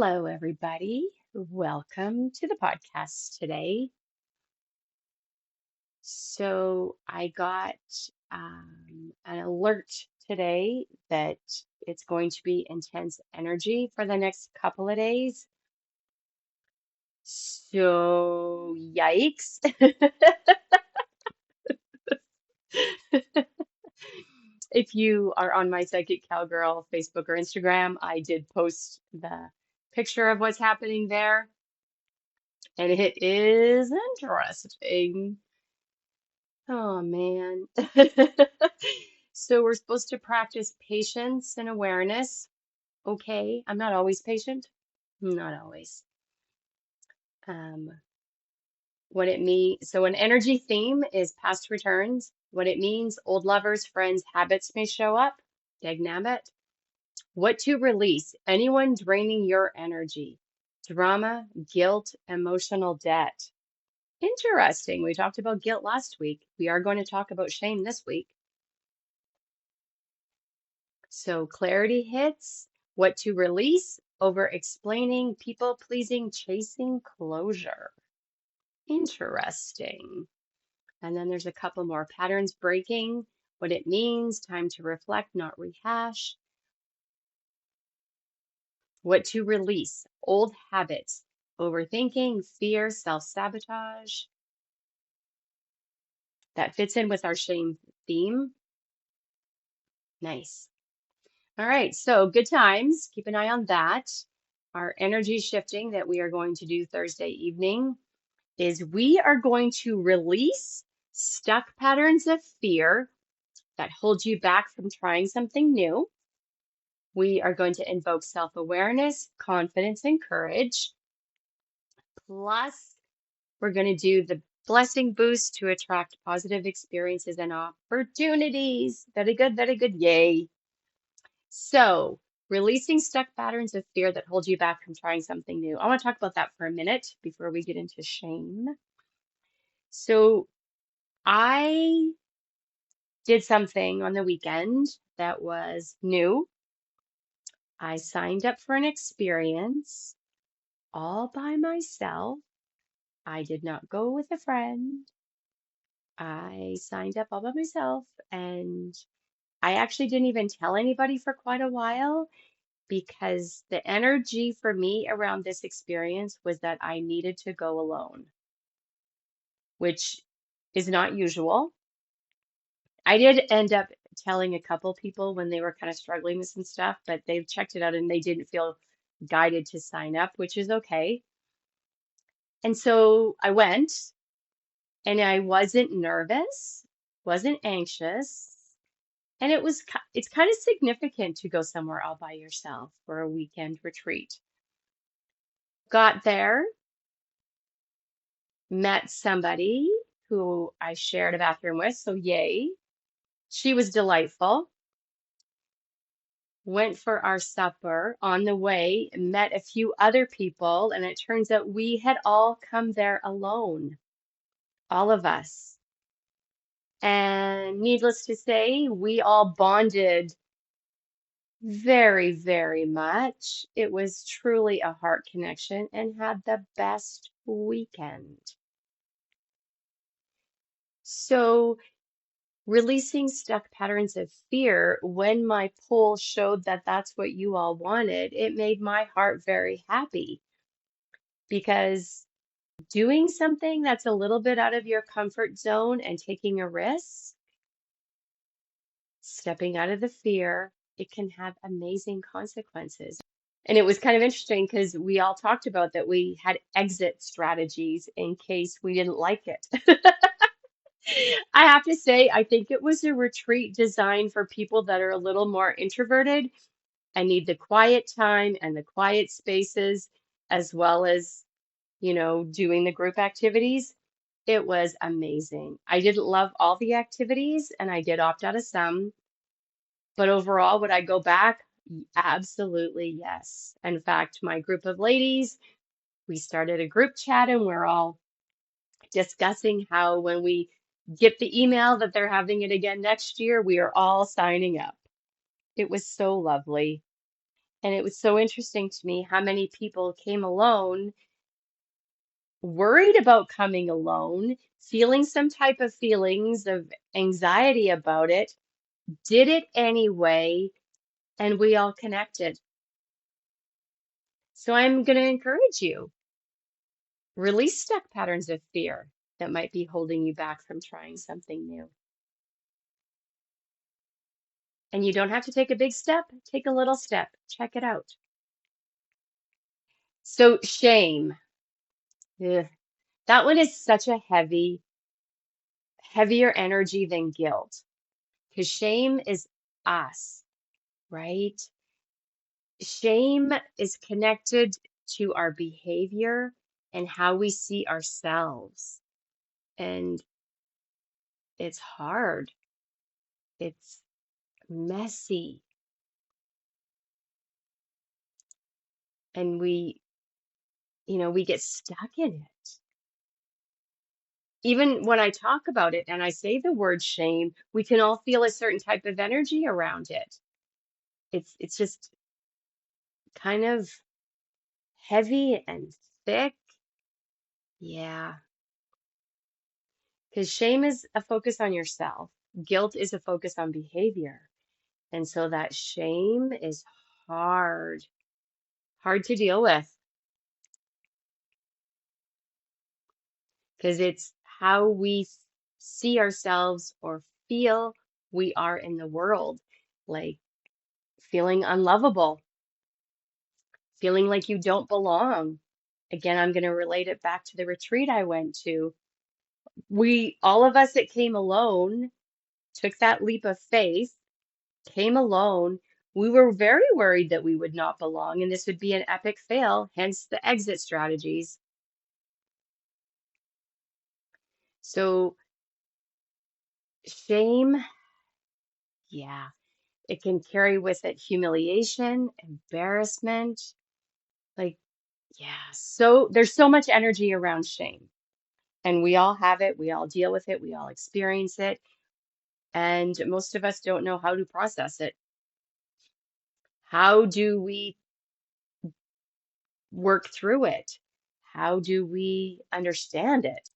Hello, everybody. Welcome to the podcast today. So, I got an alert today that it's going to be intense energy for the next couple of days. So, yikes. If you are on my Psychic Cowgirl Facebook or Instagram, I did post the picture of what's happening there, and it is interesting. Oh man. So we're supposed to practice patience and awareness. Okay, I'm not always patient. Not always. Um, what it means, so an energy theme is past returns. What it means, old lovers, friends, habits may show up. Dagnabbit. What to release, anyone draining your energy. Drama, guilt, emotional debt. Interesting. We talked about guilt last week. We are going to talk about shame this week. So clarity hits, what to release, over explaining, people pleasing, chasing closure. Interesting. And then there's a couple more patterns breaking, what it means, time to reflect, not rehash. What to release, old habits, overthinking, fear, self-sabotage. That fits in with our shame theme. Nice. All right, so good times. Keep an eye on that. Our energy shifting that we are going to do Thursday evening is we are going to release stuck patterns of fear that hold you back from trying something new. We are going to invoke self-awareness, confidence, and courage. Plus, we're going to do the blessing boost to attract positive experiences and opportunities. Very good, very good. Yay. So, releasing stuck patterns of fear that hold you back from trying something new. I want to talk about that for a minute before we get into shame. So, I did something on the weekend that was new. I signed up for an experience all by myself. I did not go with a friend. I signed up all by myself, and I actually didn't even tell anybody for quite a while because the energy for me around this experience was that I needed to go alone, which is not usual. I did end up telling a couple people when they were kind of struggling with some stuff, but they've checked it out and they didn't feel guided to sign up, which is okay. And so I went and I wasn't nervous, wasn't anxious, and it's kind of significant to go somewhere all by yourself for a weekend retreat. Got there, met somebody who I shared a bathroom with, so yay. She was delightful. Went for our supper. On the way, met a few other people, and it turns out we had all come there alone, all of us. And needless to say, we all bonded very, very much. It was truly a heart connection and had the best weekend. So, releasing stuck patterns of fear, when my poll showed that that's what you all wanted, it made my heart very happy because doing something that's a little bit out of your comfort zone and taking a risk, stepping out of the fear, it can have amazing consequences. And it was kind of interesting because we all talked about that we had exit strategies in case we didn't like it. I have to say, I think it was a retreat designed for people that are a little more introverted and need the quiet time and the quiet spaces, as well as, doing the group activities. It was amazing. I didn't love all the activities and I did opt out of some, but overall, would I go back? Absolutely, yes. In fact, my group of ladies, we started a group chat and we're all discussing how when we get the email that they're having it again next year, we are all signing up. It was so lovely. And it was so interesting to me how many people came alone, worried about coming alone, feeling some type of feelings of anxiety about it, did it anyway, and we all connected. So I'm going to encourage you, release stuck patterns of fear that might be holding you back from trying something new. And you don't have to take a big step, take a little step, check it out. So shame, ugh, that one is such a heavier energy than guilt, because shame is us, right? Shame is connected to our behavior and how we see ourselves. And it's hard. It's messy. And we get stuck in it. Even when I talk about it and I say the word shame, we can all feel a certain type of energy around it. It's just kind of heavy and thick. Yeah, because shame is a focus on yourself. Guilt is a focus on behavior. And so that shame is hard, hard to deal with because it's how we see ourselves or feel we are in the world, like feeling unlovable, feeling like you don't belong. Again, I'm going to relate it back to the retreat I went to. All of us that came alone, took that leap of faith, came alone. We were very worried that we would not belong and this would be an epic fail, hence the exit strategies. So shame, yeah, it can carry with it humiliation, embarrassment, like, yeah. So there's so much energy around shame, and we all have it, we all deal with it, we all experience it, and most of us don't know how to process it. How do we work through it? How do we understand it?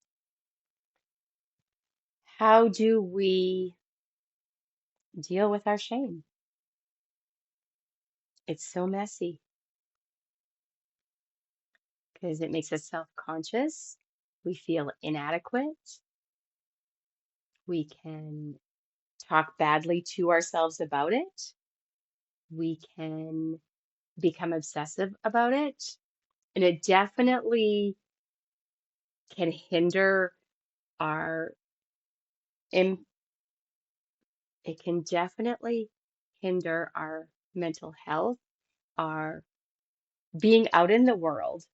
How do we deal with our shame? It's so messy because it makes us self-conscious. We feel inadequate. We can talk badly to ourselves about it. We can become obsessive about it. And it definitely can hinder our, im- it can definitely hinder our mental health, our being out in the world.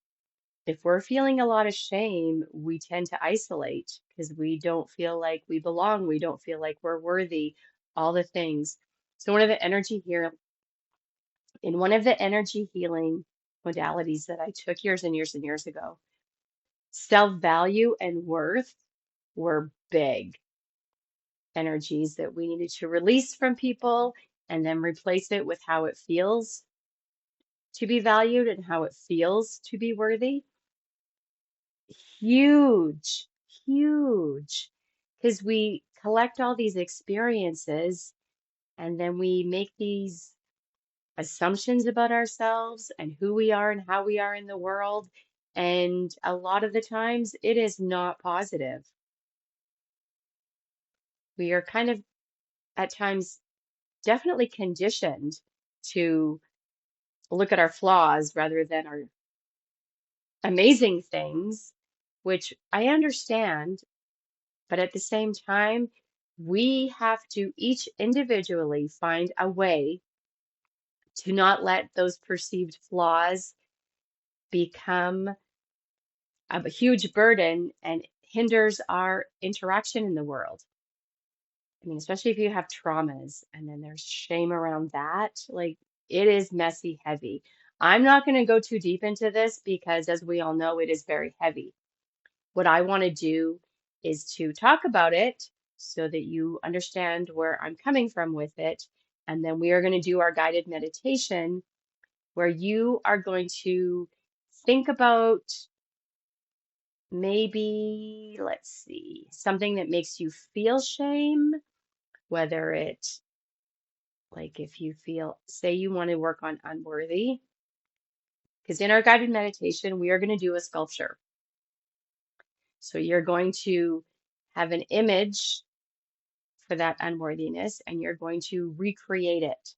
If we're feeling a lot of shame, we tend to isolate because we don't feel like we belong. We don't feel like we're worthy, all the things. So one of the energy healing modalities that I took years and years and years ago, self-value and worth were big energies that we needed to release from people and then replace it with how it feels to be valued and how it feels to be worthy. Huge, huge, because we collect all these experiences and then we make these assumptions about ourselves and who we are and how we are in the world. And a lot of the times it is not positive. We are kind of at times definitely conditioned to look at our flaws rather than our amazing things, which I understand. But at the same time, we have to each individually find a way to not let those perceived flaws become a huge burden and hinders our interaction in the world. I mean, especially if you have traumas and then there's shame around that, like it is messy, heavy. I'm not going to go too deep into this because, as we all know, it is very heavy. What I want to do is to talk about it so that you understand where I'm coming from with it. And then we are going to do our guided meditation where you are going to think about maybe, let's see, something that makes you feel shame, whether it, like if you feel, say you want to work on unworthy, because in our guided meditation, we are going to do a sculpture. So you're going to have an image for that unworthiness and you're going to recreate it.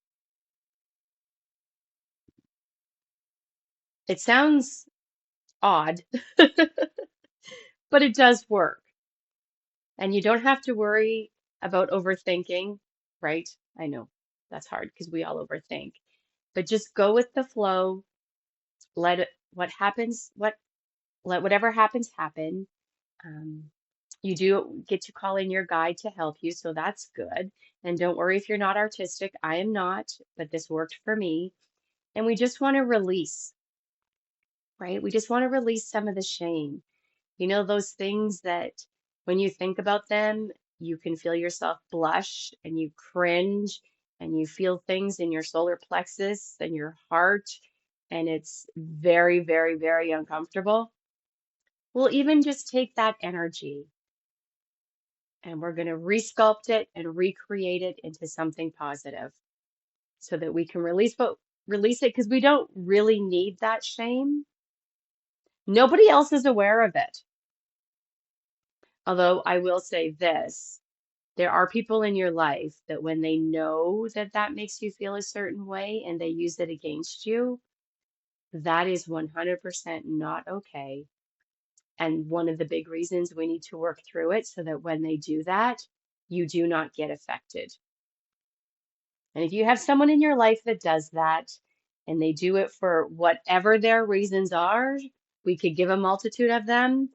It sounds odd, but it does work. And you don't have to worry about overthinking, right? I know that's hard because we all overthink, but just go with the flow. Let it, what happens, let whatever happens happen. Um, you do get to call in your guide to help you, so that's good. And don't worry if you're not artistic. I am not, but this worked for me. And we just want to release, right? We just want to release some of the shame. You know, those things that when you think about them, you can feel yourself blush and you cringe and you feel things in your solar plexus and your heart, and it's very, very, very uncomfortable. We'll even just take that energy and we're going to resculpt it and recreate it into something positive so that we can release it because we don't really need that shame. Nobody else is aware of it. Although I will say this, there are people in your life that when they know that that makes you feel a certain way and they use it against you, that is 100% not okay. And one of the big reasons we need to work through it so that when they do that, you do not get affected. And if you have someone in your life that does that and they do it for whatever their reasons are, we could give a multitude of them,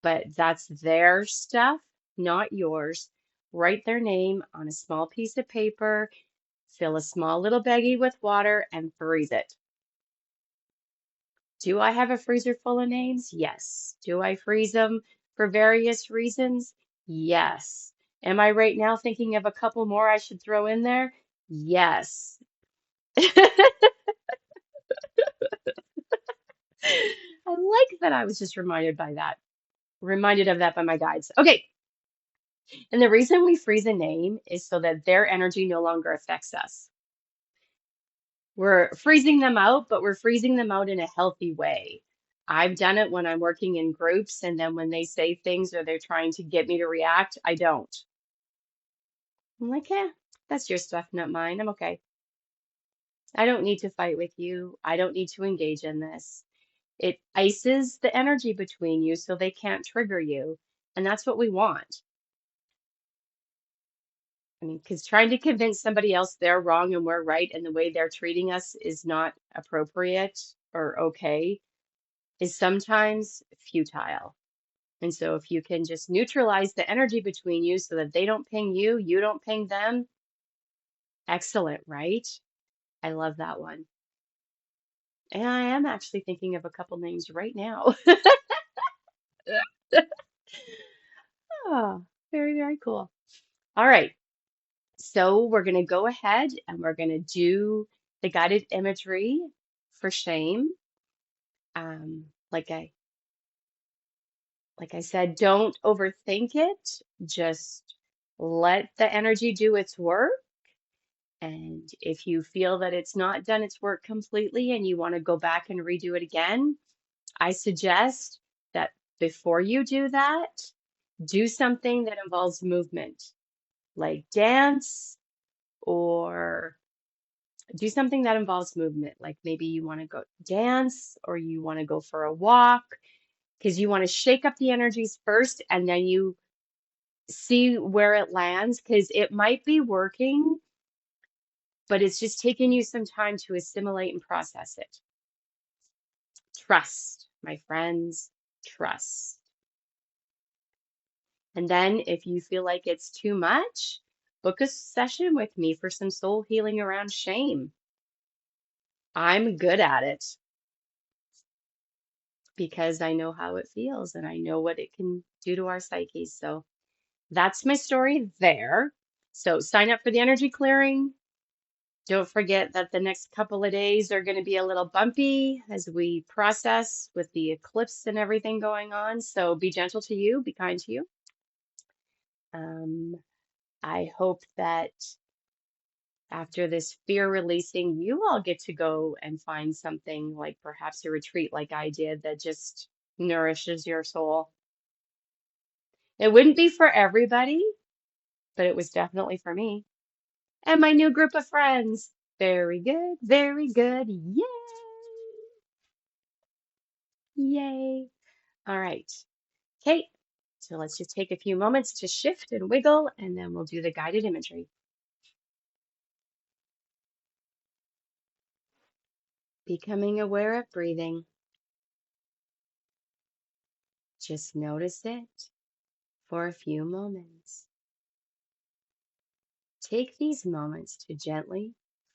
but that's their stuff, not yours. Write their name on a small piece of paper, fill a small little baggie with water, and freeze it. Do I have a freezer full of names? Yes. Do I freeze them for various reasons? Yes. Am I right now thinking of a couple more I should throw in there? Yes. I like that I was just reminded of that by my guides. Okay. And the reason we freeze a name is so that their energy no longer affects us. We're freezing them out, but we're freezing them out in a healthy way. I've done it when I'm working in groups, and then when they say things or they're trying to get me to react, I don't. I'm like, that's your stuff, not mine. I'm okay. I don't need to fight with you. I don't need to engage in this. It ices the energy between you so they can't trigger you. And that's what we want. I mean, because trying to convince somebody else they're wrong and we're right and the way they're treating us is not appropriate or okay is sometimes futile. And so if you can just neutralize the energy between you so that they don't ping you, you don't ping them, excellent, right? I love that one. And I am actually thinking of a couple names right now. Oh, very, very cool. All right. So we're going to go ahead and we're going to do the guided imagery for shame. Um, like I like I said, don't overthink it. Just let the energy do its work. And if you feel that it's not done its work completely and you want to go back and redo it again, I suggest that before you do that, do something that involves movement, like dance or do something that involves movement. Like maybe you want to go dance or you want to go for a walk because you want to shake up the energies first and then you see where it lands because it might be working, but it's just taking you some time to assimilate and process it. Trust, my friends, trust. And then if you feel like it's too much, book a session with me for some soul healing around shame. I'm good at it because I know how it feels and I know what it can do to our psyches. So that's my story there. So sign up for the energy clearing. Don't forget that the next couple of days are going to be a little bumpy as we process with the eclipse and everything going on. So be gentle to you, be kind to you. Um, I hope that after this fear releasing, you all get to go and find something like perhaps a retreat like I did that just nourishes your soul. It wouldn't be for everybody, but it was definitely for me and my new group of friends. Very good, very good. Yay! Yay. All right. Okay. So let's just take a few moments to shift and wiggle, and then we'll do the guided imagery. Becoming aware of breathing. Just notice it for a few moments. Take these moments to gently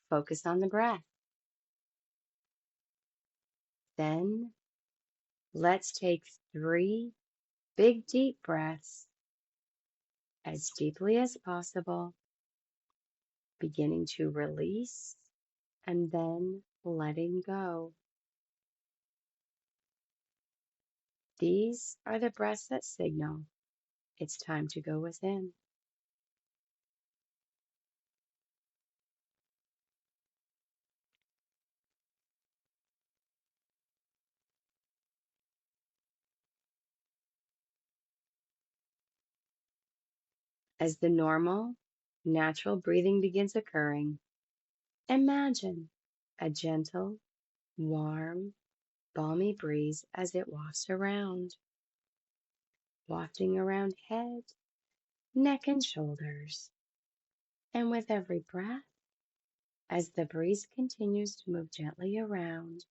focus on the breath. Then let's take 3 big deep breaths as deeply as possible, beginning to release and then letting go. These are the breaths that signal it's time to go within. As the normal, natural breathing begins occurring, imagine a gentle, warm, balmy breeze as it wafts around, wafting around head, neck, and shoulders. And with every breath, as the breeze continues to move gently around,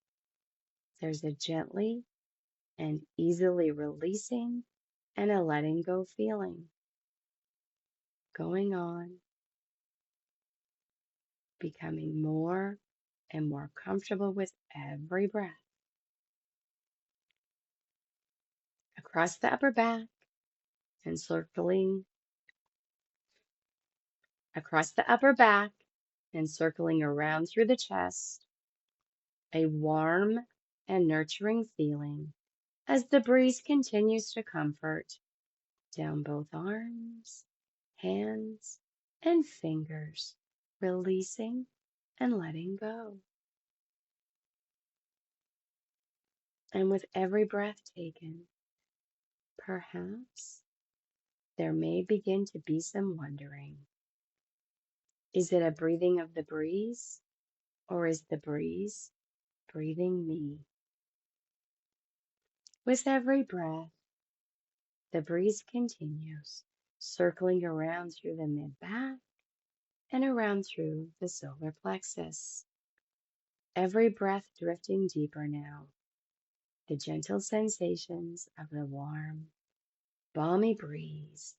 there's a gently and easily releasing and a letting go feeling going on, becoming more and more comfortable with every breath. Across the upper back and circling across the upper back and circling around through the chest, a warm and nurturing feeling as the breeze continues to comfort down both arms, hands, and fingers, releasing and letting go. And with every breath taken, perhaps there may begin to be some wondering. Is it a breathing of the breeze, or is the breeze breathing me? With every breath, the breeze continues, circling around through the mid-back and around through the solar plexus. Every breath drifting deeper now, the gentle sensations of the warm, balmy breeze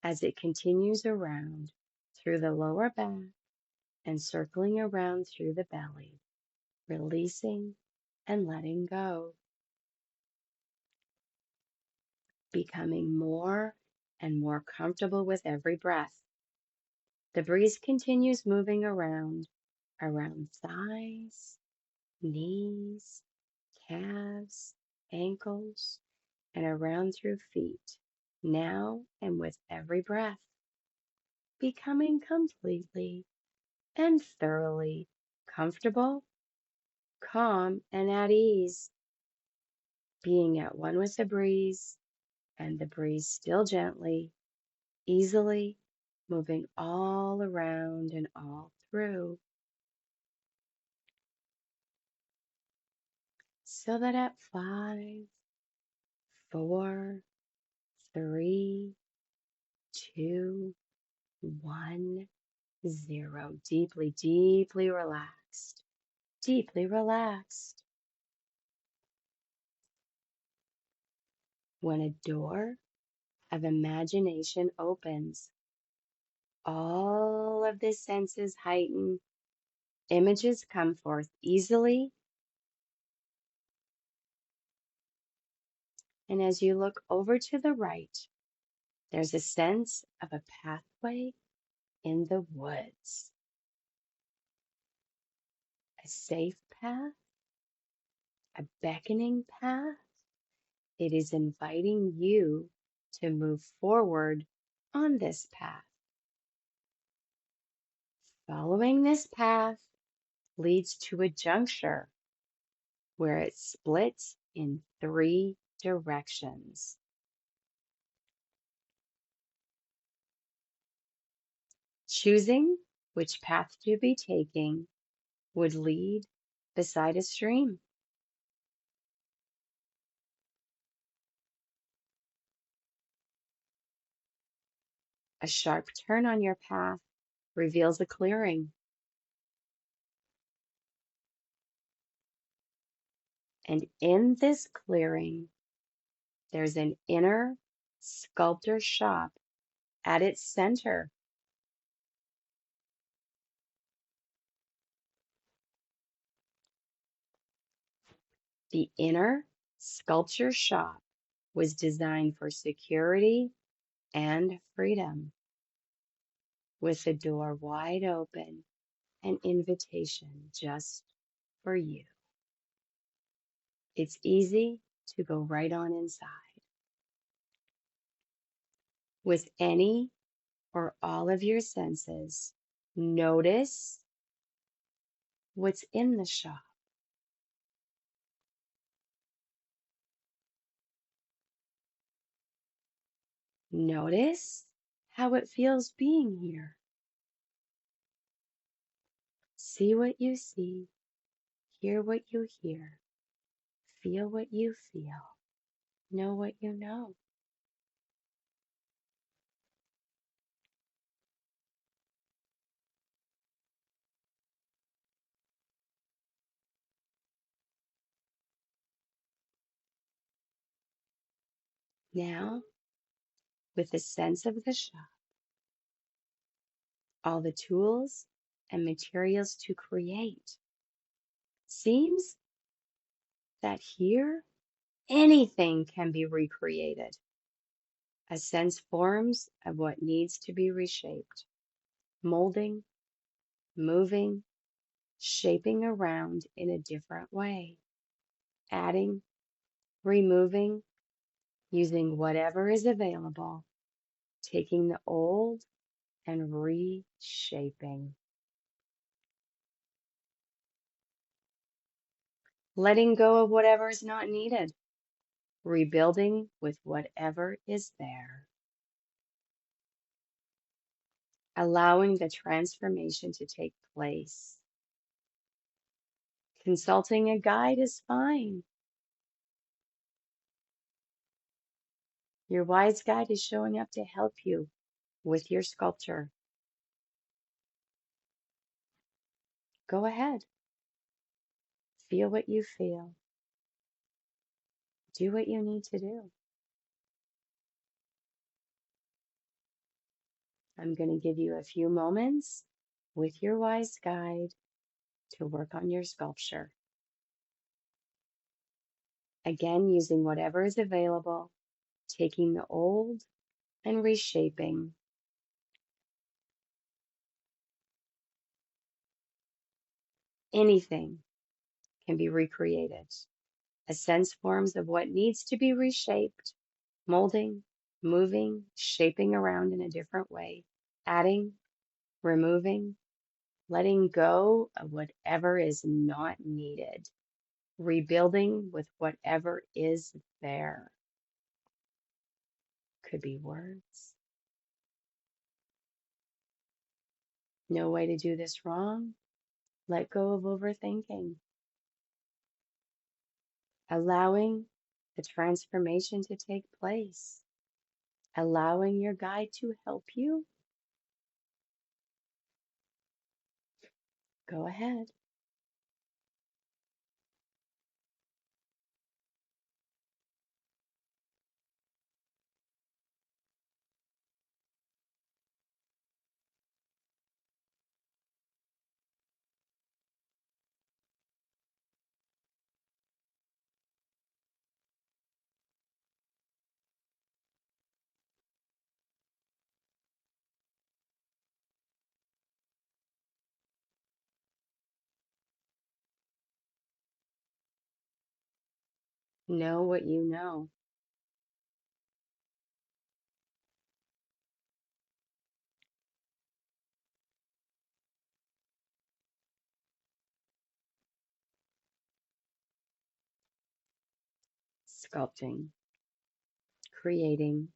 as it continues around through the lower back and circling around through the belly, releasing and letting go, becoming more and more comfortable with every breath. The breeze continues moving around thighs, knees, calves, ankles, and around through feet, now and with every breath, becoming completely and thoroughly comfortable, calm, and at ease, being at one with the breeze, and the breeze still gently, easily moving all around and all through, so that at 5, 4, 3, 2, 1, 0, deeply, deeply relaxed, deeply relaxed. When a door of imagination opens, all of the senses heighten, images come forth easily, and as you look over to the right, there's a sense of a pathway in the woods. a safe path, a beckoning path. It is inviting you to move forward on this path. Following this path leads to a juncture where it splits in 3 directions. Choosing which path to be taking would lead beside a stream. A sharp turn on your path reveals a clearing, and in this clearing, there's an inner sculptor shop at its center. The inner sculpture shop was designed for security and freedom, with the door wide open, an invitation just for you. It's easy to go right on inside. With any or all of your senses, notice what's in the shop. Notice how it feels being here. See what you see, hear what you hear, feel what you feel, know what you know. Now, with the sense of the shop, all the tools and materials to create, seems that here anything can be recreated. A sense forms of what needs to be reshaped, molding, moving, shaping around in a different way, adding, removing, using whatever is available, taking the old and reshaping, letting go of whatever is not needed, rebuilding with whatever is there, allowing the transformation to take place. Consulting a guide is fine. Your wise guide is showing up to help you with your sculpture. Go ahead. Feel what you feel. Do what you need to do. I'm going to give you a few moments with your wise guide to work on your sculpture. Again, using whatever is available, taking the old and reshaping. Anything can be recreated. A sense forms of what needs to be reshaped, molding, moving, shaping around in a different way, adding, removing, letting go of whatever is not needed, rebuilding with whatever is there. Could be words. No way to do this wrong. Let go of overthinking. Allowing the transformation to take place. Allowing your guide to help you. Go ahead. Know what you know. Sculpting, creating.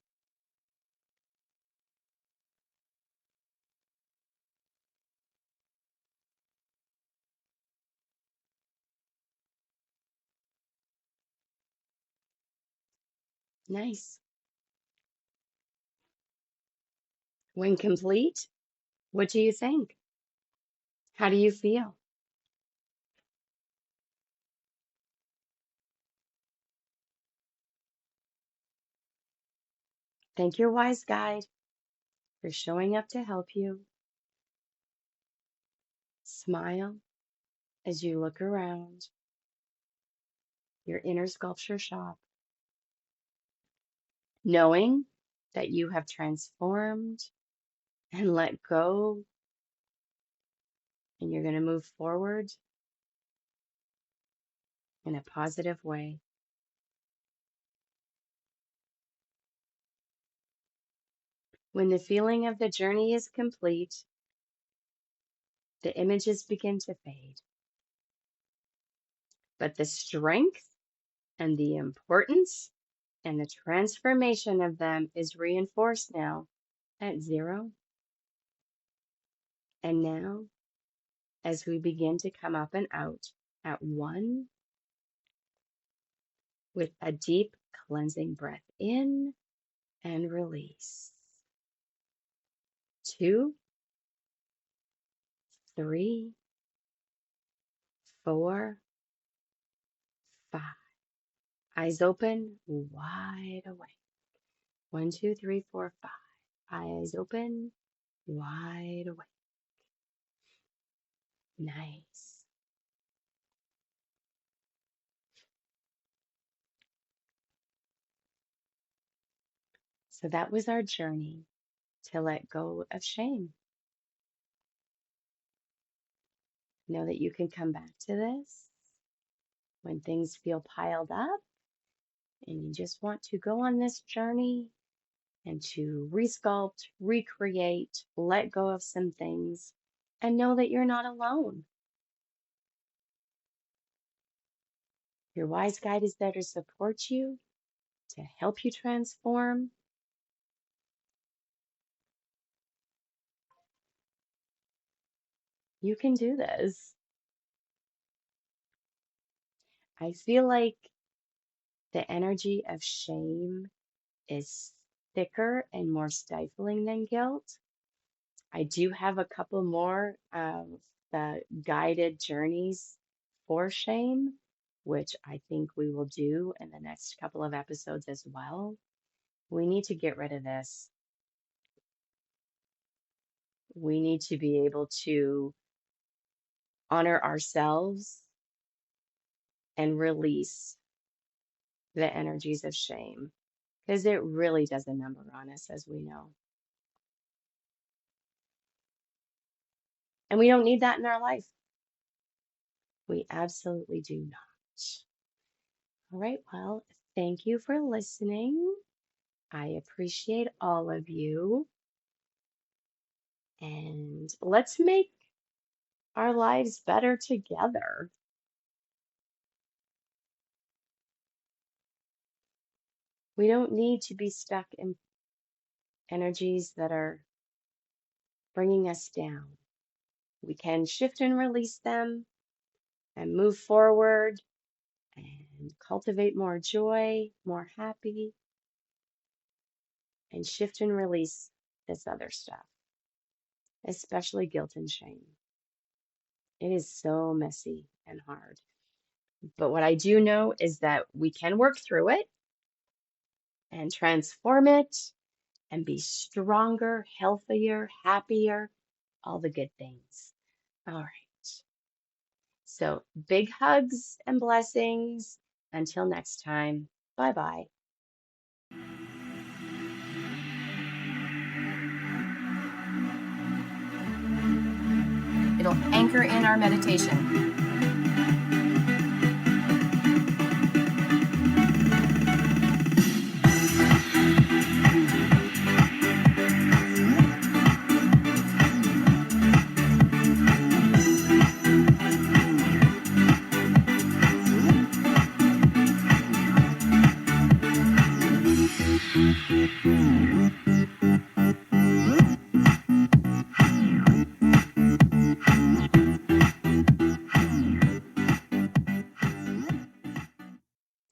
Nice. When complete, what do you think? How do you feel? Thank your wise guide for showing up to help you. Smile as you look around your inner sculpture shop, knowing that you have transformed and let go, and you're going to move forward in a positive way. When the feeling of the journey is complete, the images begin to fade, but the strength and the importance and the transformation of them is reinforced now at 0. And now, as we begin to come up and out at 1, with a deep cleansing breath in and release. 2, 3, 4, 5. Eyes open, wide awake. 1, 2, 3, 4, 5. Eyes open, wide awake. Nice. So that was our journey to let go of shame. Know that you can come back to this when things feel piled up and you just want to go on this journey and to resculpt, recreate, let go of some things, and know that you're not alone. Your wise guide is there to support you, to help you transform. You can do this. I feel like the energy of shame is thicker and more stifling than guilt. I do have a couple more of the guided journeys for shame, which I think we will do in the next couple of episodes as well. We need to get rid of this. We need to be able to honor ourselves and release the energies of shame because it really does a number on us, as we know. And we don't need that in our life. We absolutely do not. All right, well, thank you for listening. I appreciate all of you. And let's make our lives better together. We don't need to be stuck in energies that are bringing us down. We can shift and release them and move forward and cultivate more joy, more happy, and shift and release this other stuff, especially guilt and shame. It is so messy and hard. But what I do know is that we can work through it and transform it and be stronger, healthier, happier, all the good things. All right. So big hugs and blessings. Until next time. Bye bye. It'll anchor in our meditation.